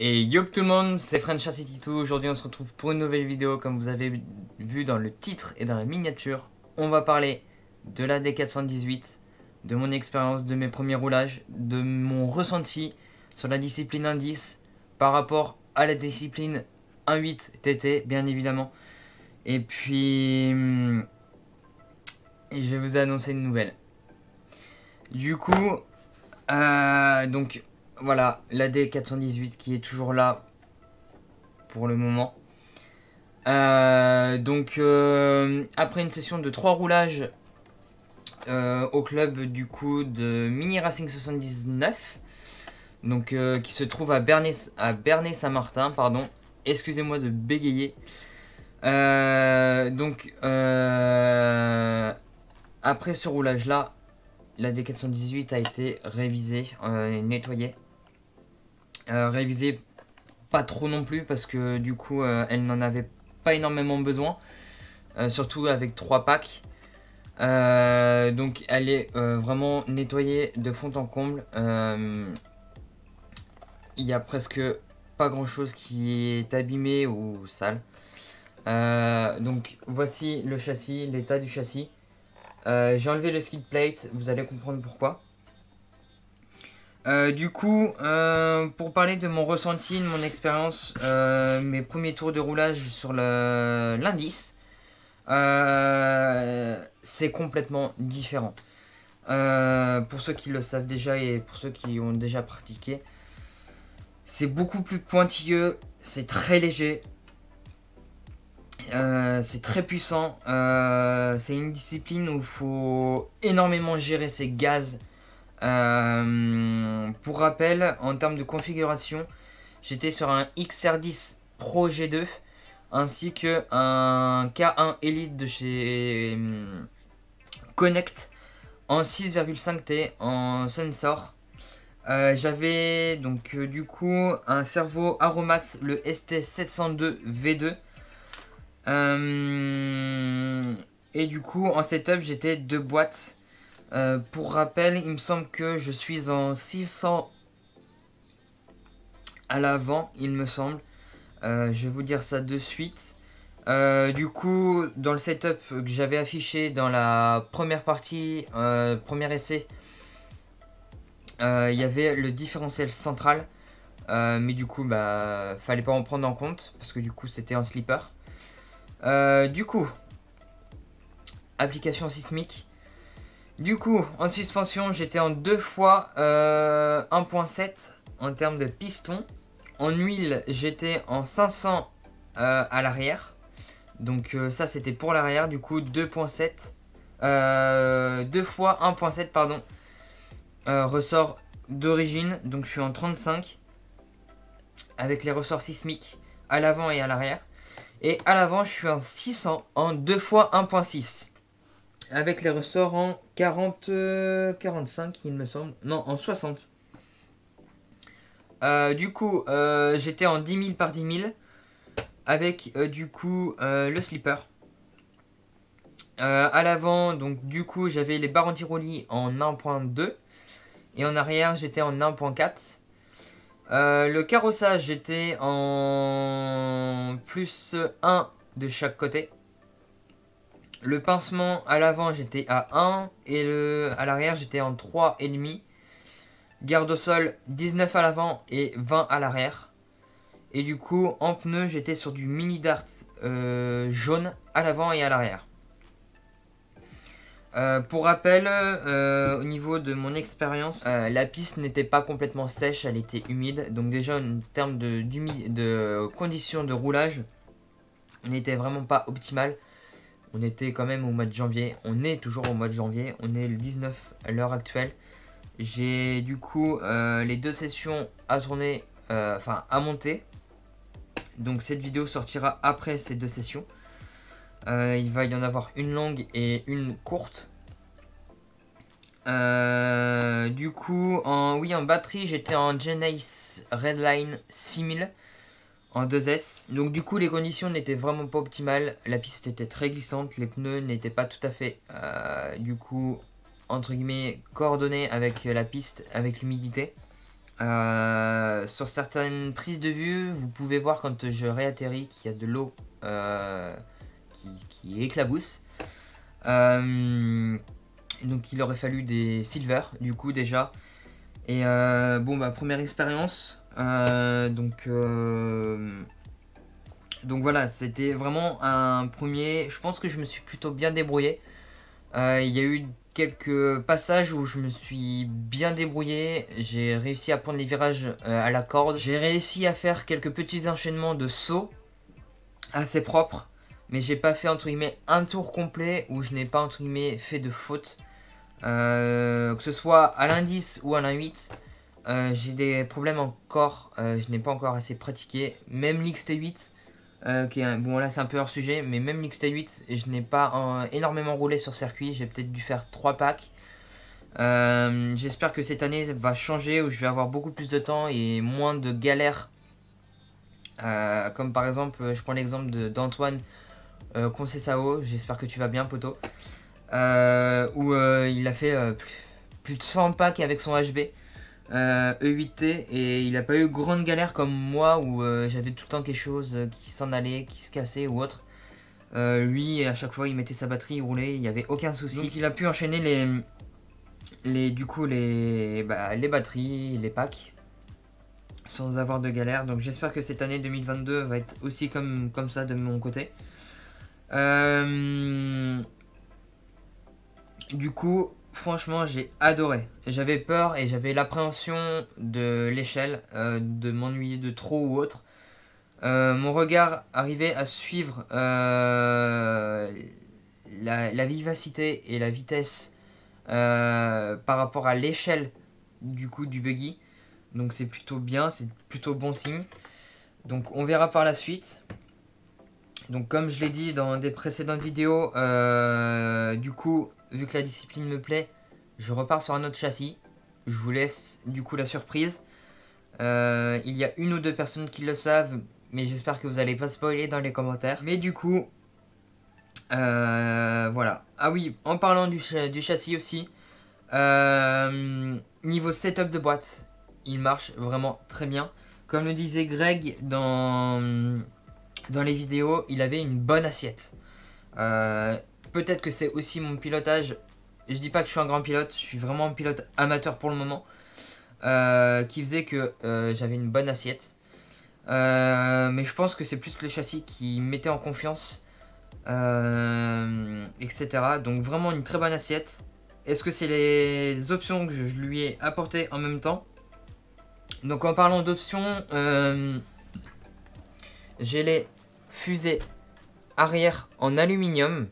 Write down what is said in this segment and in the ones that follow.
Et yo tout le monde, c'est FrenchCity2. Aujourd'hui on se retrouve pour une nouvelle vidéo. Comme vous avez vu dans le titre et dans la miniature, on va parler de la D418, de mon expérience, de mes premiers roulages, de mon ressenti sur la discipline 1.10 par rapport à la discipline 1.8 TT bien évidemment. Et puis je vais vous annoncer une nouvelle. Du coup, donc voilà, la D418 qui est toujours là pour le moment. Après une session de 3 roulages au club du coup de Mini Racing 79, donc qui se trouve à Bernay-Saint-Martin, pardon. Excusez-moi de bégayer. Après ce roulage là, la D418 a été révisée, nettoyée, révisée pas trop non plus parce que du coup elle n'en avait pas énormément besoin, surtout avec 3 packs. Donc elle est vraiment nettoyée de fond en comble. Il y a presque pas grand chose qui est abîmé ou sale. Donc voici le châssis, l'état du châssis. J'ai enlevé le skid plate, vous allez comprendre pourquoi. Pour parler de mon ressenti, de mon expérience, mes premiers tours de roulage sur l'indice, c'est complètement différent. Pour ceux qui le savent déjà et pour ceux qui ont déjà pratiqué, c'est beaucoup plus pointilleux, c'est très léger, c'est très puissant. C'est une discipline où il faut énormément gérer ses gaz. Pour rappel, en termes de configuration, j'étais sur un XR10 Pro G2 ainsi que un K1 Elite de chez Connect en 6,5T en sensor. J'avais donc du coup un servo Aromax, le ST702 V2. Et du coup en setup j'étais 2 boîtes. Pour rappel, il me semble que je suis en 600 à l'avant, il me semble. Je vais vous dire ça de suite. Du coup, dans le setup que j'avais affiché dans la première partie, premier essai, il y avait le différentiel central. Mais du coup, fallait pas en prendre en compte parce que du coup, c'était un slipper. Du coup, application sismique. Du coup, en suspension, j'étais en 2 fois 1.7 en termes de piston. En huile, j'étais en 500 à l'arrière. Donc ça, c'était pour l'arrière. Du coup, 2.7. 2 fois 1.7, pardon. Ressort d'origine. Donc je suis en 35. Avec les ressorts sismiques à l'avant et à l'arrière. Et à l'avant, je suis en 600 en 2 fois 1.6. Avec les ressorts en 45, il me semble. Non, en 60. J'étais en 10 000 par 10 000. Avec le slipper. À l'avant, donc du coup, j'avais les barres anti-roulis en 1.2. Et en arrière, j'étais en 1.4. Le carrossage, j'étais en plus 1 de chaque côté. Le pincement à l'avant, j'étais à 1. Et à l'arrière, j'étais en 3,5. Garde au sol, 19 à l'avant et 20 à l'arrière. Et du coup, en pneu, j'étais sur du mini dart jaune à l'avant et à l'arrière. Pour rappel, au niveau de mon expérience, la piste n'était pas complètement sèche, elle était humide. Donc déjà, en termes de conditions de roulage, on n'était vraiment pas optimal. On était quand même au mois de janvier. On est toujours au mois de janvier. On est le 19 à l'heure actuelle. J'ai du coup les 2 sessions à tourner, à monter. Donc cette vidéo sortira après ces 2 sessions. Il va y en avoir une longue et une courte. En batterie, j'étais en Genesis Redline 6000 en 2S. Donc du coup, les conditions n'étaient vraiment pas optimales. La piste était très glissante. Les pneus n'étaient pas tout à fait, entre guillemets, coordonnés avec la piste, avec l'humidité. Sur certaines prises de vue, vous pouvez voir quand je réatterris qu'il y a de l'eau qui éclabousse. Donc il aurait fallu des silver du coup déjà. Et bon bah première expérience. Donc voilà, c'était vraiment un premier. Je pense que je me suis plutôt bien débrouillé. Il y a eu quelques passages où je me suis bien débrouillé. J'ai réussi à prendre les virages à la corde. J'ai réussi à faire quelques petits enchaînements de sauts assez propres. Mais j'ai pas fait entre guillemets un tour complet où je n'ai pas entre guillemets fait de faute. Que ce soit à l'indice ou à l'in8. J'ai des problèmes encore. Je n'ai pas encore assez pratiqué. Même l'XT8. Bon là c'est un peu hors sujet, mais même l'XT8 je n'ai pas énormément roulé sur circuit, j'ai peut-être dû faire 3 packs. J'espère que cette année va changer, où je vais avoir beaucoup plus de temps et moins de galères. Comme par exemple, je prends l'exemple d'Antoine Concessao, j'espère que tu vas bien poto. Où il a fait plus de 100 packs avec son HB. E8T, et il a pas eu grande galère comme moi où j'avais tout le temps quelque chose qui s'en allait, qui se cassait ou autre. Lui à chaque fois il mettait sa batterie, il roulait, il n'y avait aucun souci. Donc il a pu enchaîner les batteries, les packs sans avoir de galère. Donc j'espère que cette année 2022 va être aussi comme ça de mon côté. Du coup franchement j'ai adoré. J'avais peur et j'avais l'appréhension de l'échelle, de m'ennuyer de trop ou autre. Mon regard arrivait à suivre la vivacité et la vitesse par rapport à l'échelle du coup du buggy. Donc c'est plutôt bien, c'est plutôt bon signe. Donc on verra par la suite. Donc comme je l'ai dit dans des précédentes vidéos, du coup, vu que la discipline me plaît, je repars sur un autre châssis. Je vous laisse du coup la surprise. Il y a une ou deux personnes qui le savent, mais j'espère que vous n'allez pas spoiler dans les commentaires. Mais du coup, voilà. Ah oui, en parlant du châssis aussi, niveau setup de boîte, il marche vraiment très bien. Comme le disait Greg dans les vidéos, il avait une bonne assiette. Peut-être que c'est aussi mon pilotage. Je dis pas que je suis un grand pilote, je suis vraiment un pilote amateur pour le moment. Qui faisait que j'avais une bonne assiette. Mais je pense que c'est plus le châssis qui me mettait en confiance. Etc. Donc vraiment une très bonne assiette. Est-ce que c'est les options que je lui ai apportées en même temps? Donc en parlant d'options, j'ai les fusées arrière en aluminium.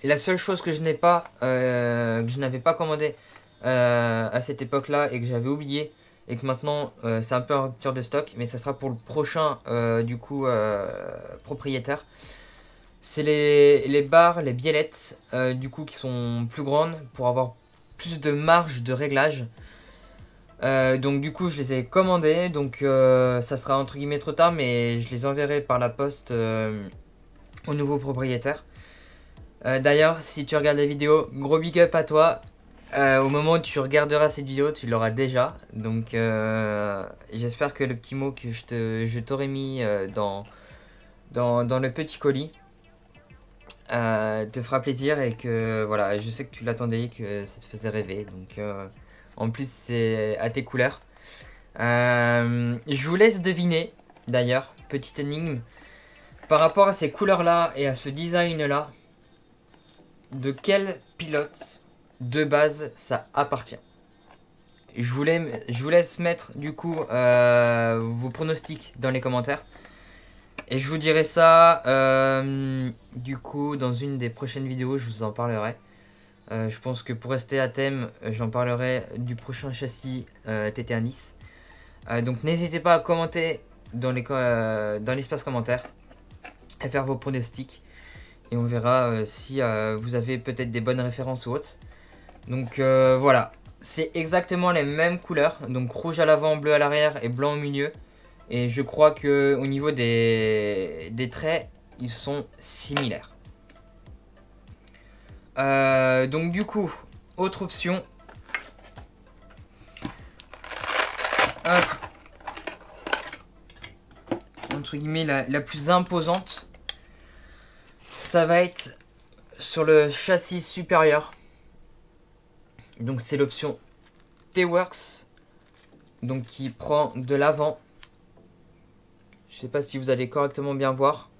La seule chose que je n'ai pas, que je n'avais pas commandé à cette époque là et que j'avais oublié et que maintenant c'est un peu en rupture de stock, mais ça sera pour le prochain du coup propriétaire. C'est les barres, les biellettes du coup qui sont plus grandes pour avoir plus de marge de réglage. Donc du coup je les ai commandées, donc ça sera entre guillemets trop tard, mais je les enverrai par la poste au nouveau propriétaire. D'ailleurs si tu regardes la vidéo, gros big up à toi. Au moment où tu regarderas cette vidéo, tu l'auras déjà. Donc j'espère que le petit mot que je t'aurais mis dans le petit colis te fera plaisir, et que voilà, je sais que tu l'attendais, que ça te faisait rêver. Donc en plus c'est à tes couleurs. Je vous laisse deviner d'ailleurs, petite énigme, par rapport à ces couleurs là et à ce design là, de quel pilote de base ça appartient. Je vous laisse mettre du coup vos pronostics dans les commentaires. Et je vous dirai ça du coup dans une des prochaines vidéos, je vous en parlerai. Je pense que pour rester à thème, j'en parlerai du prochain châssis TT1 Nice. Donc n'hésitez pas à commenter dans l'espace commentaire, à faire vos pronostics. Et on verra si vous avez peut-être des bonnes références ou autres. Donc voilà, c'est exactement les mêmes couleurs. Donc rouge à l'avant, bleu à l'arrière et blanc au milieu. Et je crois que au niveau des traits, ils sont similaires. Donc du coup, autre option. hop, entre guillemets la plus imposante, ça va être sur le châssis supérieur. Donc c'est l'option T-Works, donc qui prend de l'avant. Je sais pas si vous allez correctement bien voir.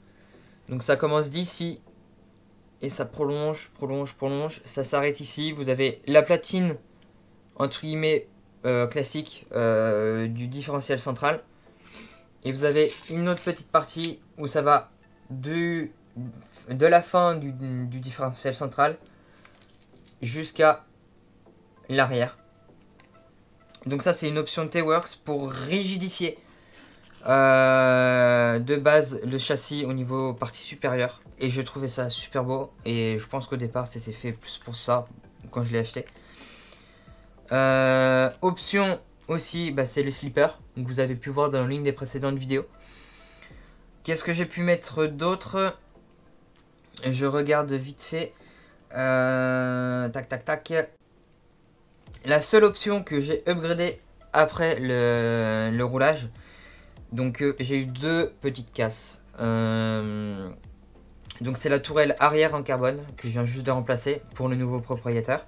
Donc ça commence d'ici et ça prolonge, ça s'arrête ici. Vous avez la platine entre guillemets classique du différentiel central. Et vous avez une autre petite partie où ça va de la fin du différentiel central jusqu'à l'arrière. Donc ça c'est une option T-Works pour rigidifier de base le châssis au niveau partie supérieure. Et je trouvais ça super beau. Et je pense qu'au départ c'était fait plus pour ça quand je l'ai acheté. Option aussi, bah, c'est le slipper. Donc vous avez pu voir dans l'une des précédentes vidéos. Qu'est-ce que j'ai pu mettre d'autre? Je regarde vite fait. Tac tac tac. La seule option que j'ai upgradé après le roulage. Donc j'ai eu deux petites casses. Donc c'est la tourelle arrière en carbone que je viens juste de remplacer pour le nouveau propriétaire.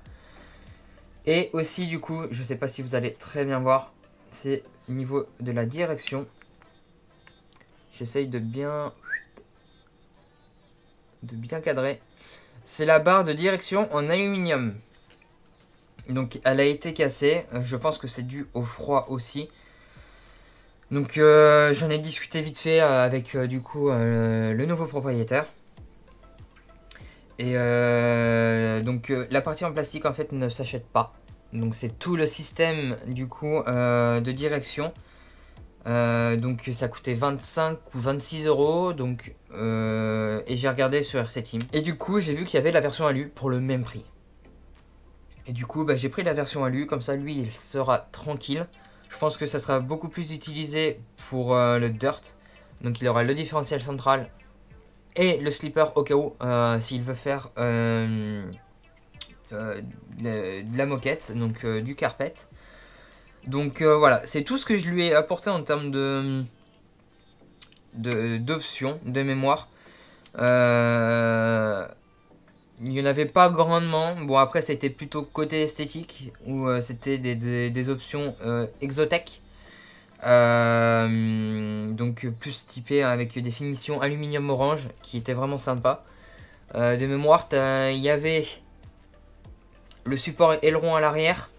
Et aussi du coup, je sais pas si vous allez très bien voir, c'est au niveau de la direction. J'essaye de bien cadrer. C'est la barre de direction en aluminium. Donc elle a été cassée. Je pense que c'est dû au froid aussi. Donc j'en ai discuté vite fait avec du coup le nouveau propriétaire. Et donc la partie en plastique en fait ne s'achète pas. Donc c'est tout le système du coup de direction. Donc ça coûtait 25 ou 26 euros. Donc, et j'ai regardé sur RC Team. Et du coup j'ai vu qu'il y avait la version alu pour le même prix. Et du coup bah, j'ai pris la version alu. Comme ça lui il sera tranquille. Je pense que ça sera beaucoup plus utilisé pour le dirt. Donc il aura le différentiel central et le slipper au cas où s'il veut faire de la moquette, donc du carpet. Donc voilà, c'est tout ce que je lui ai apporté en termes d'options, de mémoire. Il n'y en avait pas grandement. Bon après ça a été plutôt côté esthétique où c'était des options exotech. Donc plus typé avec des finitions aluminium orange qui étaient vraiment sympa. De mémoire il y avait le support aileron à l'arrière.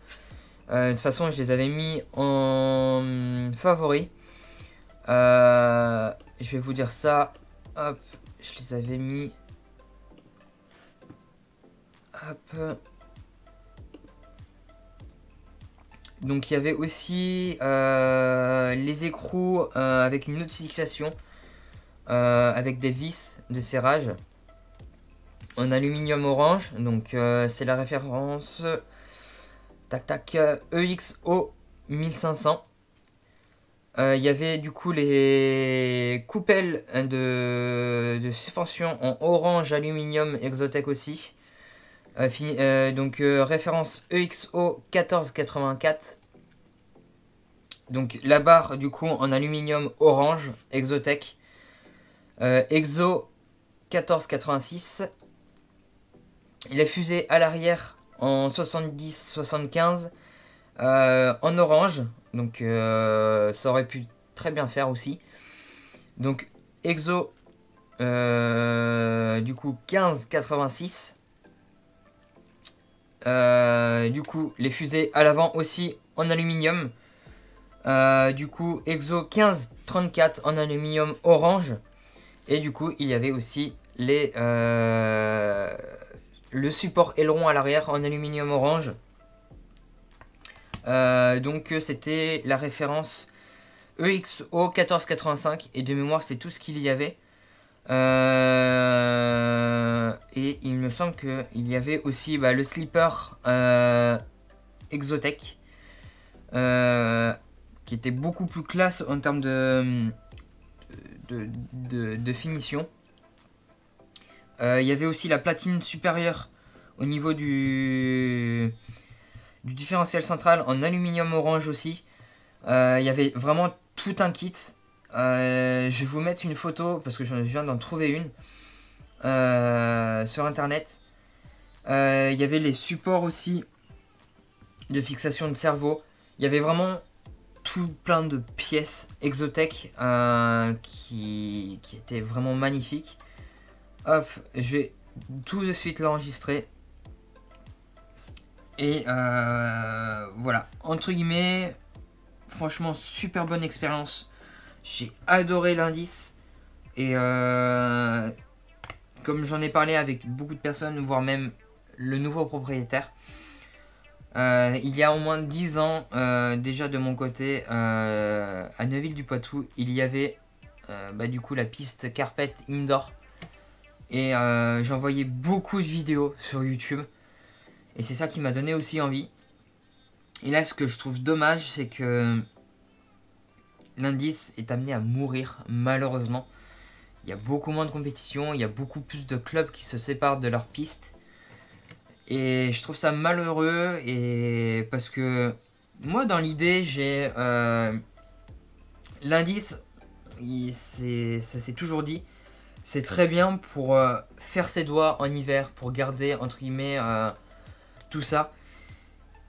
De toute façon je les avais mis en favori. Je vais vous dire ça. Hop, je les avais mis. Hop. Donc il y avait aussi les écrous avec une autre fixation avec des vis de serrage en aluminium orange. Donc c'est la référence tac tac EXO 1500. Il y avait du coup les coupelles de suspension en orange aluminium Exotech aussi. Donc référence EXO 1484. Donc la barre du coup en aluminium orange Exotech. EXO 1486. Les fusées à l'arrière en 70-75 en orange. Donc ça aurait pu très bien faire aussi. Donc EXO du coup 1586. Du coup les fusées à l'avant aussi en aluminium. Du coup EXO 1534 en aluminium orange. Et du coup il y avait aussi le support aileron à l'arrière en aluminium orange. Donc c'était la référence EXO 1485 et de mémoire c'est tout ce qu'il y avait. Et il me semble qu'il y avait aussi le slipper Exotech qui était beaucoup plus classe en termes de finition. Il y avait aussi la platine supérieure au niveau du différentiel central en aluminium orange aussi. Il y avait vraiment tout un kit. Je vais vous mettre une photo parce que je viens d'en trouver une sur internet. Il y avait les supports aussi de fixation de cerveau. Il y avait vraiment tout plein de pièces Exotech qui étaient vraiment magnifiques. Hop, je vais tout de suite l'enregistrer. Et voilà, entre guillemets, franchement super bonne expérience. J'ai adoré l'indice. Et comme j'en ai parlé avec beaucoup de personnes, voire même le nouveau propriétaire, il y a au moins 10 ans, déjà de mon côté, à Neuville-du-Poitou, il y avait du coup la piste Carpet Indoor. Et j'ai envoyé beaucoup de vidéos sur YouTube. Et c'est ça qui m'a donné aussi envie. Et là, ce que je trouve dommage, c'est que l'indice est amené à mourir, malheureusement. Il y a beaucoup moins de compétition, il y a beaucoup plus de clubs qui se séparent de leur piste. Et je trouve ça malheureux, et parce que moi, dans l'idée, j'ai l'indice, ça s'est toujours dit, c'est très bien pour faire ses doigts en hiver, pour garder, entre guillemets, tout ça.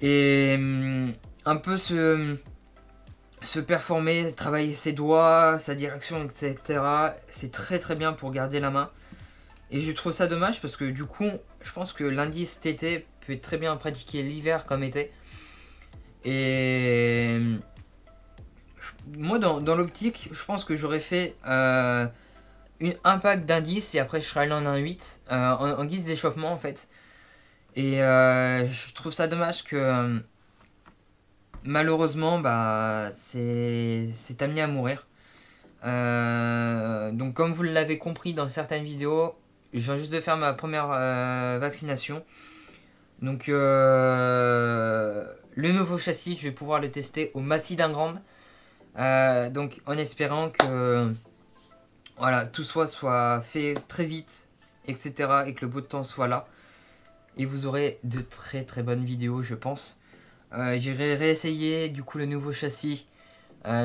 Et un peu se performer, travailler ses doigts, sa direction, etc. C'est très très bien pour garder la main. Et je trouve ça dommage parce que du coup, je pense que l'indice cet été peut être très bien pratiqué l'hiver comme été. Et moi, dans l'optique, je pense que j'aurais fait un pack d'indice et après je serais allé en un 8 en guise d'échauffement en fait. Et je trouve ça dommage que malheureusement c'est amené à mourir. Donc comme vous l'avez compris dans certaines vidéos, je viens juste de faire ma première vaccination. Donc le nouveau châssis, je vais pouvoir le tester au Massy d'Ingrande. Donc en espérant que voilà, tout soit fait très vite, etc. et que le beau temps soit là. Et vous aurez de très très bonnes vidéos, je pense. J'irai réessayer du coup le nouveau châssis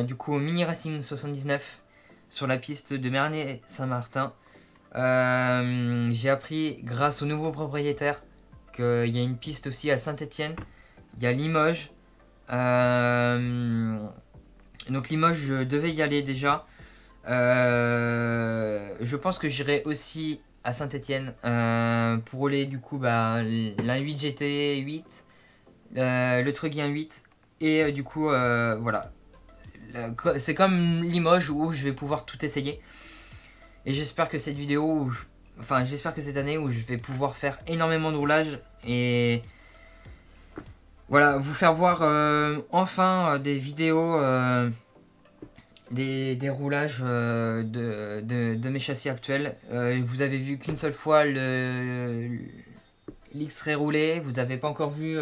du coup au Mini Racing 79 sur la piste de Mernay-Saint-Martin. J'ai appris grâce au nouveau propriétaire qu'il y a une piste aussi à Saint-Étienne. Il y a Limoges. Donc Limoges, je devais y aller déjà. Je pense que j'irai aussi à Saint-Étienne pour rouler du coup l'A8 GT 8, le Truguien 8 et du coup voilà. C'est comme Limoges où je vais pouvoir tout essayer. Et j'espère que cette vidéo, j'espère que cette année où je vais pouvoir faire énormément de roulage et voilà, vous faire voir enfin des vidéos, des roulages de mes châssis actuels. Vous avez vu qu'une seule fois l'X-Ray roulé, vous n'avez pas encore vu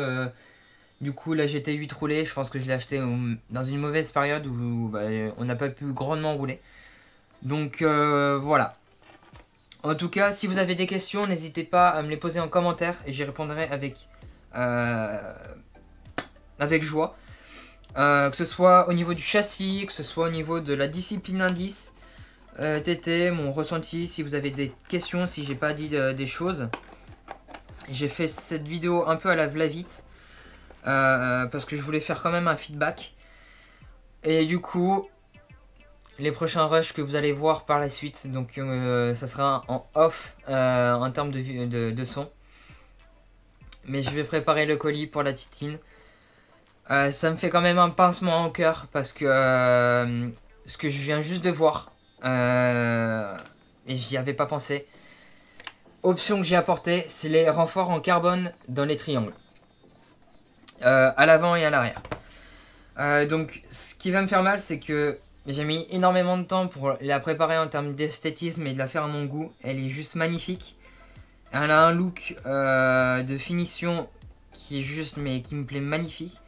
du coup la GT8 roulée. Je pense que je l'ai acheté dans une mauvaise période où on n'a pas pu grandement rouler. Donc voilà. En tout cas, si vous avez des questions, n'hésitez pas à me les poser en commentaire et j'y répondrai avec joie. Que ce soit au niveau du châssis, que ce soit au niveau de la discipline indice, TT, mon ressenti, si vous avez des questions, si j'ai pas dit des choses. J'ai fait cette vidéo un peu à la va-vite parce que je voulais faire quand même un feedback. Et du coup, les prochains rushs que vous allez voir par la suite, donc ça sera en off en termes de son. Mais je vais préparer le colis pour la Titine. Ça me fait quand même un pincement au cœur parce que ce que je viens juste de voir et j'y avais pas pensé. Option que j'ai apportée, c'est les renforts en carbone dans les triangles, à l'avant et à l'arrière. Donc ce qui va me faire mal, c'est que j'ai mis énormément de temps pour la préparer en termes d'esthétisme et de la faire à mon goût. Elle est juste magnifique. Elle a un look de finition qui est juste, mais qui me plaît magnifique.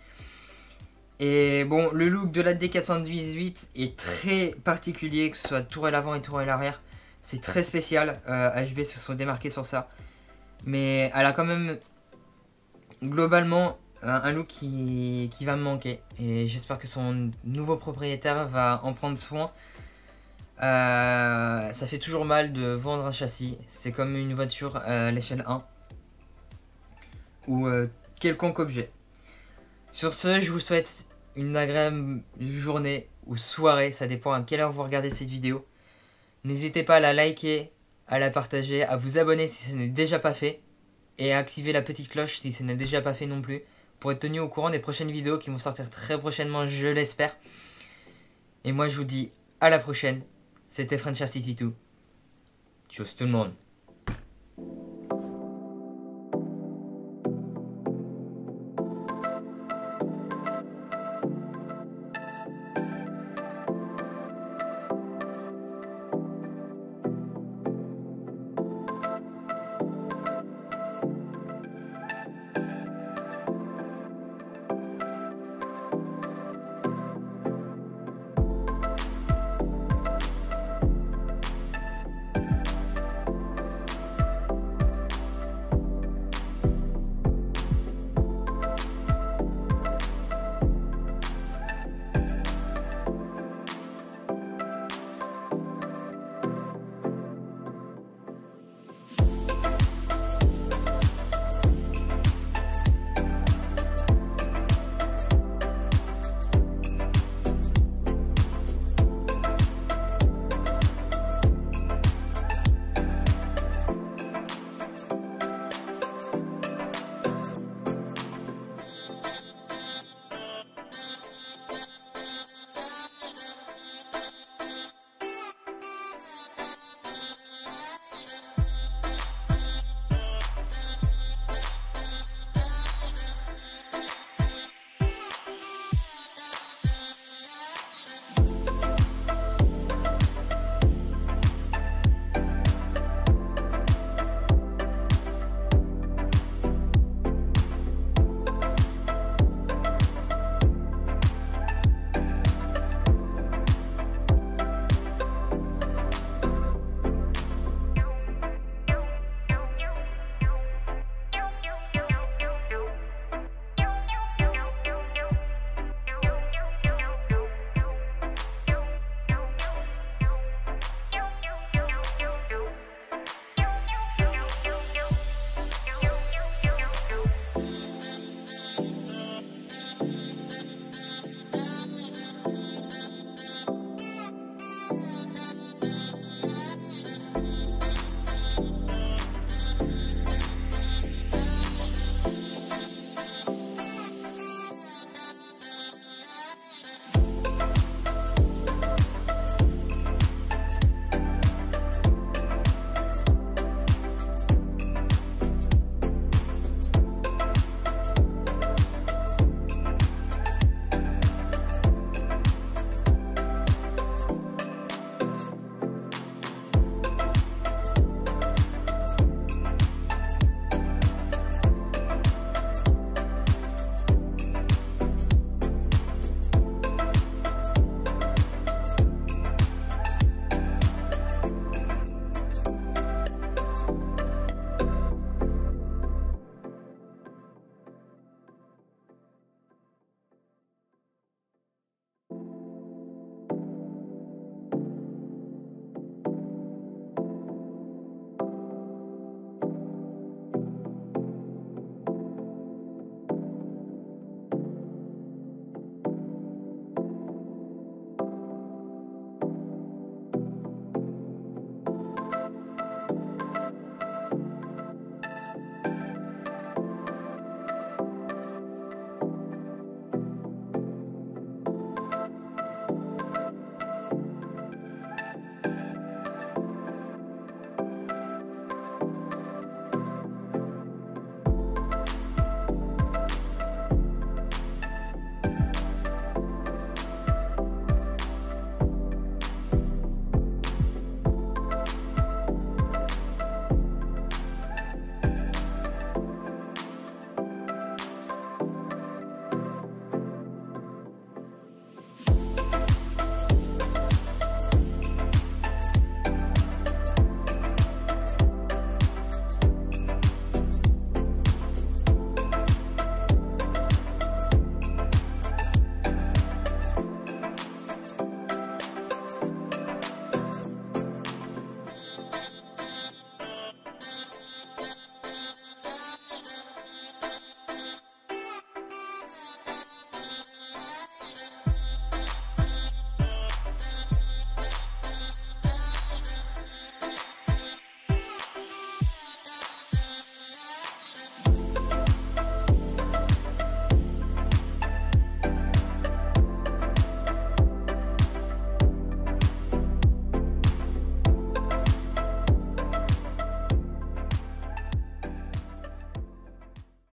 Et bon, le look de la D418 est très particulier, que ce soit tourelle avant et tourelle arrière. C'est très spécial. HB se sont démarqués sur ça. Mais elle a quand même globalement un loup qui va me manquer. Et j'espère que son nouveau propriétaire va en prendre soin. Ça fait toujours mal de vendre un châssis. C'est comme une voiture à l'échelle 1. Ou quelconque objet. Sur ce, je vous souhaite une agréable journée ou soirée. Ça dépend à quelle heure vous regardez cette vidéo. N'hésitez pas à la liker, à la partager, à vous abonner si ce n'est déjà pas fait. Et à activer la petite cloche si ce n'est déjà pas fait non plus. Pour être tenu au courant des prochaines vidéos qui vont sortir très prochainement, je l'espère. Et moi je vous dis à la prochaine. C'était French City 2. Tchuss tout le monde.